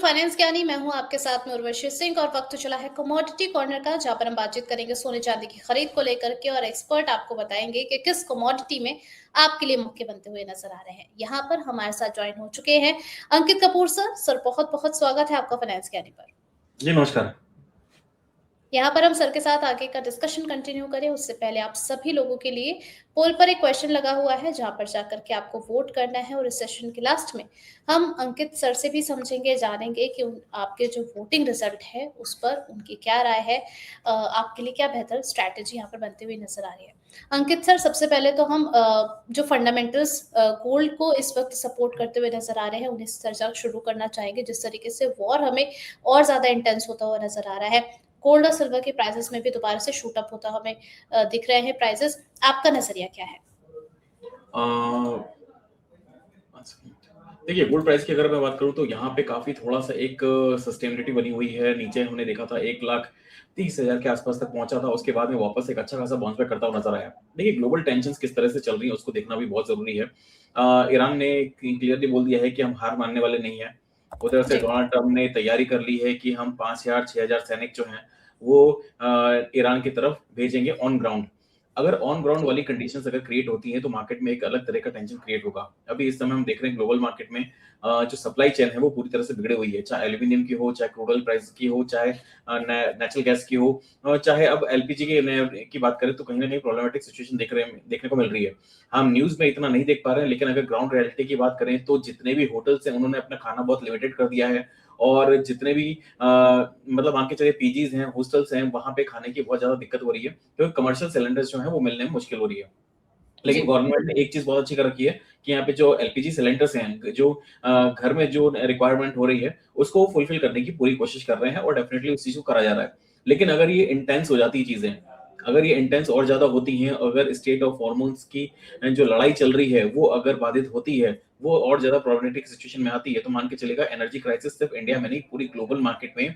Finance ज्ञानी। मैं हूं आपके साथ में उर्वशी सिंह और वक्त चला है कमोडिटी कॉर्नर का, जहां पर हम बातचीत करेंगे सोने चांदी की खरीद को लेकर के और एक्सपर्ट आपको बताएंगे कि किस कमोडिटी में आपके लिए मौके बनते हुए नजर आ रहे हैं। यहाँ पर हमारे साथ ज्वाइन हो चुके हैं अंकित कपूर सर। सर बहुत बहुत स्वागत है आपका फाइनेंस ज्ञानी पर। जी नमस्कार। यहाँ पर हम सर के साथ आगे का डिस्कशन कंटिन्यू करें उससे पहले आप सभी लोगों के लिए पोल पर एक क्वेश्चन लगा हुआ है, जहां पर जाकर के आपको वोट करना है और इस सेशन के लास्ट में हम अंकित सर से भी समझेंगे, जानेंगे कि आपके जो वोटिंग रिजल्ट है उस पर उनकी क्या राय है, आपके लिए क्या बेहतर स्ट्रैटेजी यहाँ पर बनती हुई नजर आ रही है। अंकित सर, सबसे पहले तो हम जो फंडामेंटल्स गोल्ड को इस वक्त सपोर्ट करते हुए नजर आ रहे हैं उन्हें चर्चा शुरू करना चाहेंगे। जिस तरीके से वॉर हमें और ज्यादा इंटेंस होता हुआ नजर आ रहा है, गोल्ड और सिल्वर के प्राइसेस में भी दोबारा से शूट अप होता हमें दिख रहे हैं प्राइसेस। आपका नजरिया क्या है? देखिए, गोल्ड प्राइस की अगर मैं बात करूं तो यहाँ पे काफी थोड़ा सा एक सस्टेनेबिलिटी बनी हुई है। नीचे हमने देखा था 1,30,000 के आसपास तक पहुंचा था, उसके बाद में वापस एक अच्छा खासा बाउंस बैक करता हुआ नजर आया। देखिए, ग्लोबल टेंशंस किस तरह से चल रही है उसको देखना भी बहुत जरूरी है। ईरान ने क्लियरली बोल दिया है कि हम हार मानने वाले नहीं है। उधर से जी। डोनाल्ड ट्रम्प ने तैयारी कर ली है कि हम 5,000 6,000 सैनिक जो हैं वो ईरान की तरफ भेजेंगे ऑन ग्राउंड। अगर ऑन ग्राउंड वाली कंडीशंस अगर क्रिएट होती हैं तो मार्केट में एक अलग तरह का टेंशन क्रिएट होगा। अभी इस समय हम देख रहे हैं ग्लोबल मार्केट में जो सप्लाई चेन है वो पूरी तरह से बिगड़ी हुई है, चाहे एल्यूमिनियम की हो, चाहे क्रूड ऑयल प्राइस की हो, चाहे नेचुरल गैस की हो, चाहे अब एलपीजी की बात करें तो कहीं ना कहीं प्रॉब्लमेटिक सिचुएशन देखने को मिल रही है। हम न्यूज में इतना नहीं देख पा रहे हैं, लेकिन अगर ग्राउंड रियलिटी की बात करें तो जितने भी होटल्स हैं उन्होंने अपना खाना बहुत लिमिटेड कर दिया है। और जितने भी मतलब मान के चलिए पीजीज हैं, हॉस्टल्स हैं, वहां पे खाने की बहुत ज्यादा दिक्कत हो रही है, क्योंकि कमर्शियल सिलेंडर्स जो है वो मिलने में मुश्किल हो रही है। जी। लेकिन गवर्नमेंट ने एक चीज बहुत अच्छी कर रखी है कि यहाँ पे जो एलपीजी सिलेंडर्स हैं, जो घर में जो रिक्वायरमेंट हो रही है उसको फुलफिल करने की पूरी कोशिश कर रहे हैं और डेफिनेटली उस चीज को करा जा रहा है। लेकिन अगर ये इंटेंस हो जाती चीजें, अगर ये इंटेंस और ज्यादा होती हैं, अगर स्टेट ऑफ हॉर्मोन्स की जो लड़ाई चल रही है वो अगर बाधित होती है, वो और ज्यादा प्रॉब्लमेटिक सिचुएशन में आती है, तो मान के चलेगा एनर्जी क्राइसिस सिर्फ इंडिया में नहीं पूरी ग्लोबल मार्केट में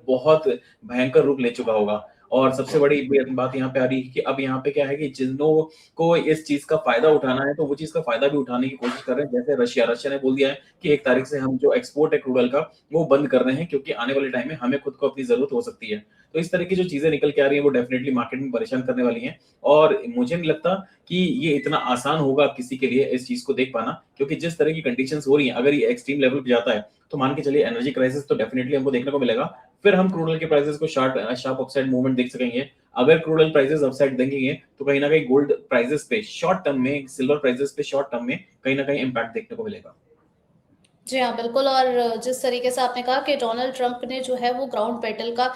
बहुत भयंकर रूप ले चुका होगा। और सबसे बड़ी बात यहाँ पे आ रही है कि अब यहाँ पे क्या है कि जिन्हों को इस चीज का फायदा उठाना है तो वो चीज का फायदा भी उठाने की कोशिश कर रहे हैं। जैसे रशिया ने बोल दिया है कि 1 तारीख से हम जो एक्सपोर्ट है क्रूड ऑयल का वो बंद कर रहे हैं, क्योंकि आने वाले टाइम में हमें खुद को अपनी जरूरत हो सकती है। तो इस तरह की जो चीजें निकल के आ रही है वो डेफिनेटली मार्केट में परेशान करने वाली हैं। और मुझे नहीं लगता कि ये इतना आसान होगा किसी के लिए इस चीज को देख पाना, क्योंकि जिस तरह की कंडीशंस हो रही हैं, अगर ये एक्सट्रीम लेवल पे जाता है तो मान के चलिए एनर्जी क्राइसिस तो डेफिनेटली हमको देखने को मिलेगा। फिर हम क्रूड ऑयल के प्राइसेस को शार्प अपसाइड मूवमेंट देख सकेंगे। अगर क्रूड ऑयल प्राइसेस अपसाइड देंगे तो कहीं ना कहीं गोल्ड प्राइसेस पे शॉर्ट टर्म में, सिल्वर प्राइसेस पे शॉर्ट टर्म में कहीं ना कहीं इम्पैक्ट देखने को मिलेगा। जी हाँ, बिल्कुल। और जिस तरीके से आपने कहा कि डोनाल्ड ट्रंप ने जो है वो ग्राउंड बैटल का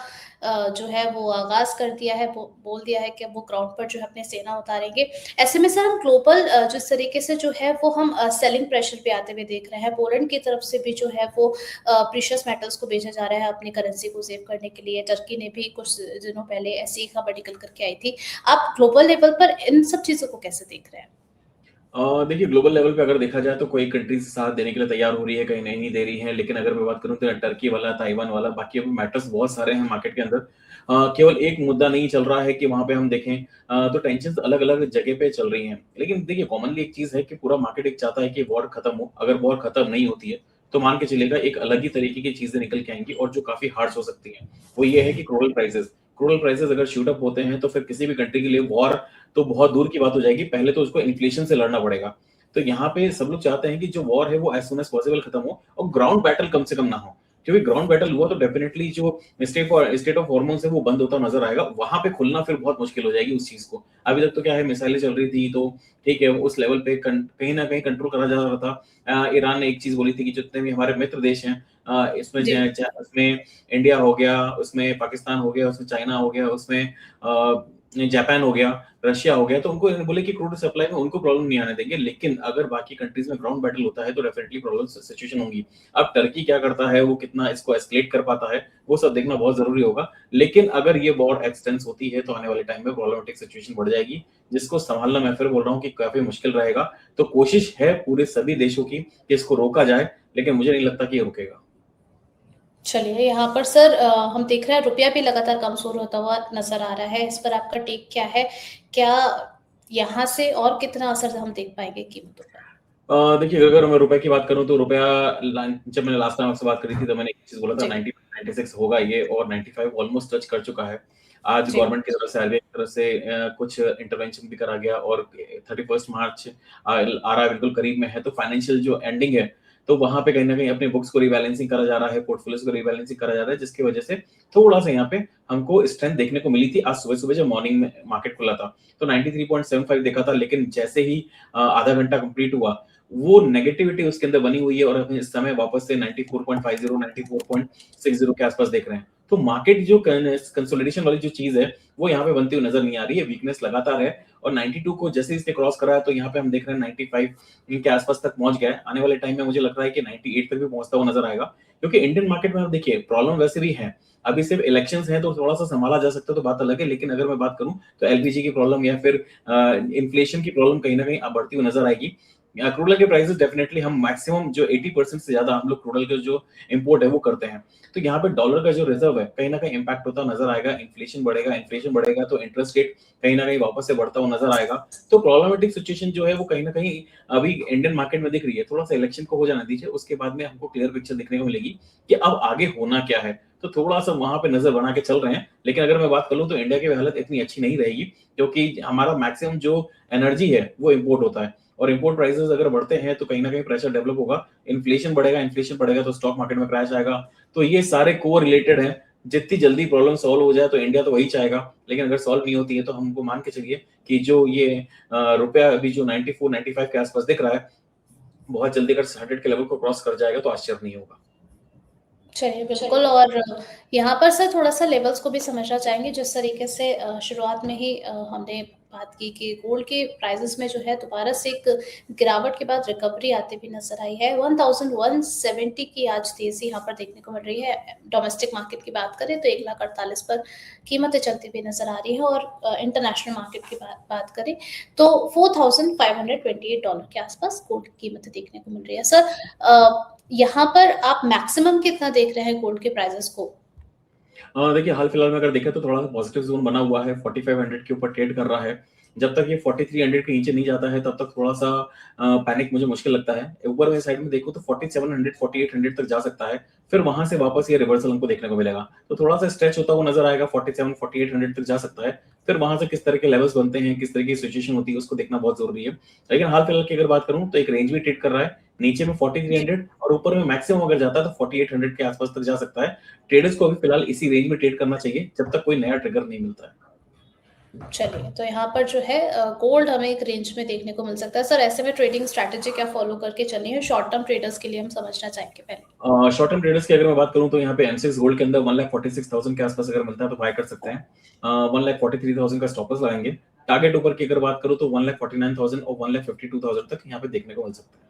जो है वो आगाज कर दिया है, बोल दिया है कि अब वो ग्राउंड पर जो है अपनी सेना उतारेंगे। ऐसे में सर हम ग्लोबल जिस तरीके से जो है वो हम सेलिंग प्रेशर पे आते हुए देख रहे हैं, पोलैंड की तरफ से भी जो है वो प्रीशियस मेटल्स को भेजा जा रहा है अपनी करेंसी को सेव करने के लिए। टर्की ने भी कुछ दिनों पहले ऐसी ही खबर निकल करके आई थी। आप ग्लोबल लेवल पर इन सब चीजों को कैसे देख रहे हैं? देखिए, ग्लोबल लेवल पे अगर देखा जाए तो कोई कंट्रीज साथ देने के लिए तैयार हो रही है, कहीं नहीं दे रही है। लेकिन अगर मैं बात करूं तो टर्की वाला, ताइवान वाला, बाकी अभी मैटर्स बहुत सारे हैं मार्केट के अंदर। केवल एक मुद्दा नहीं चल रहा है कि वहां पे हम देखें तो टेंशन अलग अलग जगह पे चल रही हैं। लेकिन देखिए, कॉमनली एक चीज है कि पूरा मार्केट एक चाहता है कि वॉर खत्म हो। अगर वॉर खत्म नहीं होती है तो मान के चलेगा एक अलग ही तरीके की चीजें निकल के आएंगी और जो काफी हार्श हो सकती हैं। वो ये है कि क्रूडल प्राइसेस अगर शूट अप होते हैं तो फिर किसी भी कंट्री के लिए वॉर तो बहुत दूर की बात हो जाएगी। पहले तो उसको इन्फ्लेशन से लड़ना पड़ेगा। तो यहाँ पे सब लोग चाहते हैं कि जो वॉर है वो एज सुन एज पॉसिबल खत्म हो और ग्राउंड बैटल कम से कम ना हो। क्योंकि ग्राउंड बैटल हुआ तो डेफिनेटली जो स्टेट ऑफ हॉर्मोन्स है वो बंद होता नजर आएगा। वहां पे खुलना फिर बहुत मुश्किल हो जाएगी उस चीज को। अभी तक तो क्या है, मिसाइलें चल रही थी तो ठीक है, उस लेवल पे कहीं ना कहीं कंट्रोल करा जा रहा था। ईरान ने एक चीज बोली थी कि जितने भी हमारे मित्र देश हैं, जी। उसमें इंडिया हो गया, उसमें पाकिस्तान हो गया, उसमें चाइना हो गया, उसमें जापान हो गया, रशिया हो गया, तो उनको बोले कि क्रूड सप्लाई में उनको प्रॉब्लम नहीं आने देंगे। लेकिन अगर बाकी कंट्रीज में ग्राउंड बैटल होता है तो डेफिनेटली प्रॉब्लम सिचुएशन होंगी। अब टर्की क्या करता है, वो कितना इसको एस्केलेट कर पाता है, वो सब देखना बहुत जरूरी होगा। लेकिन अगर ये वॉर एक्सटेंस होती है तो आने वाले टाइम में प्रॉब्लमेटिक सिचुएशन बढ़ जाएगी, जिसको संभालना मैं फिर बोल रहा हूँ कि काफी मुश्किल रहेगा। तो कोशिश है पूरे सभी देशों की कि इसको रोका जाए, लेकिन मुझे नहीं लगता कि ये रुकेगा। चलिए, यहाँ पर सर हम देख रहे हैं रुपया भी लगातार कमजोर होता हुआ नजर आ रहा है। इस पर आपका टेक क्या है? क्या यहाँ से और कितना असर हम देख पाएंगे कीमतों पर? देखिए, अगर मैं रुपए की बात करूँ तो रुपया लान जब मैंने लास्ट टाइम आपसे बात करी थी तो मैंने एक चीज़ बोला था जी, 90 96 होगा ये और 95 ऑलमोस्ट टच कर चुका है। आज जी, गवर्नमेंट की तरफ से आरबीआई की तरफ से कुछ इंटरवेंशन भी करा गया और 31st मार्च आ रहा है बिल्कुल करीब में है, तो फाइनेंशियल जो एंडिंग है, तो वहाँ पे कहीं न कहीं अपनी बुक्स को रीबैलेंसिंग करा जा रहा है, पोर्टफोलियोज़ को रीबैलेंसिंग करा जा रहा है, जिसकी वजह से थोड़ा-सा यहाँ पे हमको स्ट्रेंथ देखने को मिली थी आज सुबह-सुबह जब मॉर्निंग में मार्केट खुला था। तो 93.75 देखा था लेकिन जैसे ही आधा घंटा कंप्लीट हुआ, वो नेगेटिविटी उसके अंदर बनी हुई है और हम इस समय वापस से 94.50 94.60 के आसपास देख रहे हैं। तो मार्केट जो कंसोलिडेशन वाली जो चीज़ है, वो यहाँ पे बनती हुई नज़र नहीं आ रही है, वीकनेस लगातार है और 92 को जैसे ही इसने क्रॉस करा है, तो यहाँ पे हम देख रहे हैं 95 इनके आसपास तक पहुँच गया है। आने वाले टाइम में मुझे लग रहा है कि 98 तक भी पहुँचता हुआ नज़र आएगा, क्योंकि इंडियन मार्केट में आप देखिए प्रॉब्लम वैसे भी है। अभी सिर्फ इलेक्शंस हैं, तो थोड़ा-सा सँभाला जा सकता है, तो बात अलग है, लेकिन अगर मैं बात करूँ, तो एलपीजी की प्रॉब्लम या फिर इन्फ्लेशन की प्रॉब्लम कहीं न कहीं अब बढ़ती हुई नज़र आएगी। क्रूड ऑयल के प्राइसेस डेफिनिटली हम मैक्सिमम जो 80% से ज्यादा हम लोग क्रूड ऑयल का जो इंपोर्ट है वो करते हैं। तो यहाँ पे डॉलर का जो रिजर्व है कहीं न कहीं इम्पैक्ट होता नजर आएगा। इन्फ्लेशन बढ़ेगा तो इंटरेस्ट रेट कहीं न कहीं वापस से बढ़ता हुआ नजर आएगा। तो प्रॉब्लमेटिक सिचुएशन जो है वो कहीं न कहीं अभी इंडियन मार्केट में दिख रही है। थोड़ा-सा इलेक्शन को हो जाने दीजिए, उसके बाद में हमको क्लियर पिक्चर देखने को मिलेगी कि अब आगे होना क्या है। तो थोड़ा-सा वहाँ पे नज़र बना के चल रहे हैं। लेकिन अगर मैं बात करूँ तो इंडिया की हालत इतनी अच्छी नहीं रहेगी, क्योंकि हमारा मैक्सिमम जो एनर्जी है वो इम्पोर्ट होता है। और इंपोर्ट प्राइसेस अगर बढ़ते हैं तो कहीं न कहीं प्रेशर डेवलप होगा। इन्फ्लेशन बढ़ेगा तो स्टॉक मार्केट में क्रैश आएगा। तो ये सारे को-रिलेटेड हैं। जितनी जल्दी प्रॉब्लम सॉल्व हो जाए तो इंडिया तो वही चाहेगा। लेकिन अगर सॉल्व नहीं होती है तो हमको मान के चलिए कि जो ये रुपया अभी जो 94-95 के आस-पास दिख रहा है, बहुत जल्दी अगर 100 के लेवल को क्रॉस कर जाएगा तो आश्चर्य नहीं होगा। चलिए बिल्कुल। और यहाँ पर सर थोड़ा-सा लेवल्स को भी समझना चाहेंगे जिस तरीके से शुरुआत में ही हमने बात की कि गोल्ड के प्राइसेज़ में जो है दोबारा से एक गिरावट के बाद रिकवरी आती हुई नज़र आई है। 1170 की आज तेज़ी यहाँ पर देखने को मिल रही है। डोमेस्टिक मार्केट की बात करें तो 1,48,000 पर कीमतें चलती हुई नज़र आ रही हैं और इंटरनेशनल मार्केट की बात बात करें तो $4,528 के आसपास गोल्ड की कीमतें देखने को मिल रही है। सर यहाँ पर आप मैक्सिमम कितना देख रहे हैं गोल्ड के प्राइसेज़ को? देखिए हाल-फिलहाल में अगर देखें तो थोड़ा-सा पॉजिटिव ज़ोन बना हुआ है, 4500 के ऊपर ट्रेड कर रहा है। जब तक ये 4300 के नीचे नहीं जाता है तब तक थोड़ा-सा पैनिक मुझे मुश्किल लगता है। ऊपर वाली साइड में देखूँ तो 4700 4800 तक जा सकता है, फिर वहाँ से वापस ये रिवर्सल हमको देखने को मिलेगा। तो थोड़ा-सा स्ट्रेच होता हुआ नज़र आएगा, 47 4800 तक जा सकता है। फिर वहाँ से किस तरह के लेवल्स बनते हैं, किस तरह की सिचुएशन होती है, उसको देखना बहुत ज़रूरी है। लेकिन हाल-फिलहाल की अगर बात करूँ तो एक रेंज में ट्रेड कर रहा है, नीचे में जी। 4300 और ऊपर में मैक्सिमम अगर जाता है तो 4800 के आस-पास तक जा सकता है। ट्रेडर्स को अभी फिलहाल इसी रेंज में ट्रेड करना चाहिए, जब तक कोई नया ट्रिगर नहीं मिलता है। चलिए, तो यहाँ पर जो है गोल्ड हमें एक रेंज में देखने को मिल सकता है। सर ऐसे में ट्रेडिंग स्ट्रैटेजी क्या फ़ॉलो करके चलनी है? शॉर्ट टर्म ट्रेडर्स के लिए हम समझना चाहेंगे पहले। शॉर्ट टर्म ट्रेडर्स की अगर मैं बात करूँ तो यहाँ पे एमसेक्स गोल्ड के अंदर 1,46,000 के आसपास अगर मिलता है तो बाय कर सकते हैं। 1,43,000 का स्टॉप लॉस लगाएँगे। टारगेट ऊपर की अगर बात करूँ तो 1,49,000 और 1,52,000 तक यहाँ पे देखने को मिल सकता है।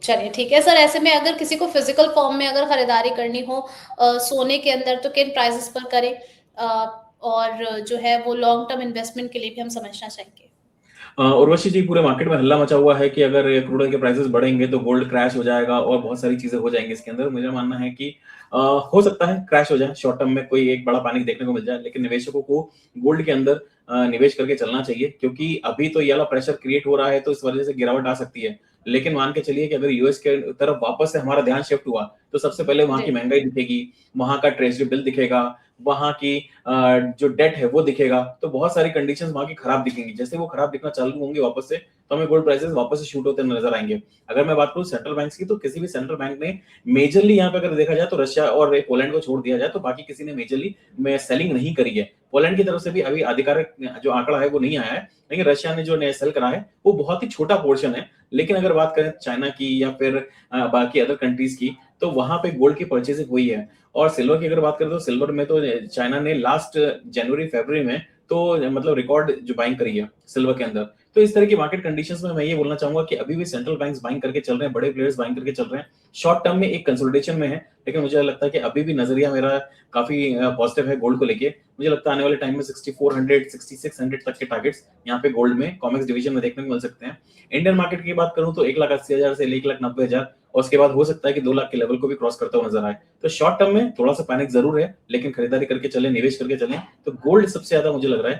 चलिए ठीक है। सर ऐसे में अगर किसी को फ़िज़िकल फ़ॉर्म में अगर खरीदारी करनी हो सोने के अंदर तो किन प्राइसेज़ पर करें? और जो है वो लॉन्ग टर्म इन्वेस्टमेंट के लिए भी हम समझना चाहेंगे। उर्वशी जी, पूरे मार्केट में हल्ला मचा हुआ है कि अगर क्रूड ऑयल के प्राइसेस बढ़ेंगे तो गोल्ड क्रैश हो जाएगा और बहुत सारी चीजें हो जाएंगी इसके अंदर। मुझे मानना है कि हो सकता है क्रैश हो जाए, शॉर्ट टर्म में कोई एक बड़ा पैनिक देखने को मिल जाए, लेकिन निवेशकों को गोल्ड के अंदर निवेश करके चलना चाहिए, क्योंकि अभी तो ये वाला प्रेशर क्रिएट हो रहा है तो इस वजह से गिरावट आ सकती है। लेकिन मान के चलिए कि अगर यूएस के तरफ वापस से हमारा ध्यान शिफ्ट हुआ तो सबसे पहले वहां जी। की महंगाई दिखेगी, वहां का ट्रेजरी बिल दिखेगा, वहाँ की जो डेट है वो दिखेगा, तो बहुत सारी कंडीशंस वहाँ की खराब दिखेंगी। जैसे वो खराब दिखना चालू होंगे वापस से, तो हमें गोल्ड प्राइसेस वापस से शूट होते नजर आएँगे। अगर मैं बात करूँ सेंट्रल बैंक्स की, तो किसी भी सेंट्रल बैंक ने मेजरली यहाँ पे अगर देखा जाए तो रशिया और पोलैंड को छोड़ दिया जाए तो बाकी किसी ने मेजरली में सेलिंग नहीं करी है। पोलैंड की तरफ से भी अभी आधिकारिक जो आंकड़ा है वो नहीं आया है, लेकिन रशिया ने जो ने सेल करा है वो बहुत ही छोटा पोर्शन है। लेकिन अगर बात करें चाइना की या फिर बाकी अदर कंट्रीज की, तो वहाँ पे गोल्ड की परचेजिंग हुई है। और सिल्वर की अगर बात करें तो सिल्वर में तो चाइना ने लास्ट जनवरी-फरवरी में तो मतलब रिकॉर्ड जो बाइंग करी है सिल्वर के अंदर। तो इस तरह की मार्केट कंडीशंस में मैं ये बोलना चाहूंगा कि अभी भी सेंट्रल बैंक्स बाइंग करके चल रहे हैं, बड़े प्लेयर्स बाइंग करके चल रहे हैं। शॉर्ट टर्म में एक कंसोलिडेशन में है, लेकिन मुझे लगता है कि अभी भी नजरिया मेरा काफी पॉजिटिव है गोल्ड को लेके। मुझे लगता है आने वाले टाइम में 6400 6600 तक के टारगेट्स यहाँ पे गोल्ड में कॉमेक्स डिवीजन में देखने को मिल सकते हैं। इंडियन मार्केट की बात करूं तो 1,80,000 से 1,90,000 और उसके बाद हो सकता है कि 2 लाख के लेवल को भी क्रॉस करता हुआ नजर आए। तो शॉर्ट टर्म में थोड़ा सा पैनिक जरूर है, लेकिन खरीदारी करके चले, निवेश करके चलें, तो गोल्ड सबसे ज्यादा मुझे लग रहा है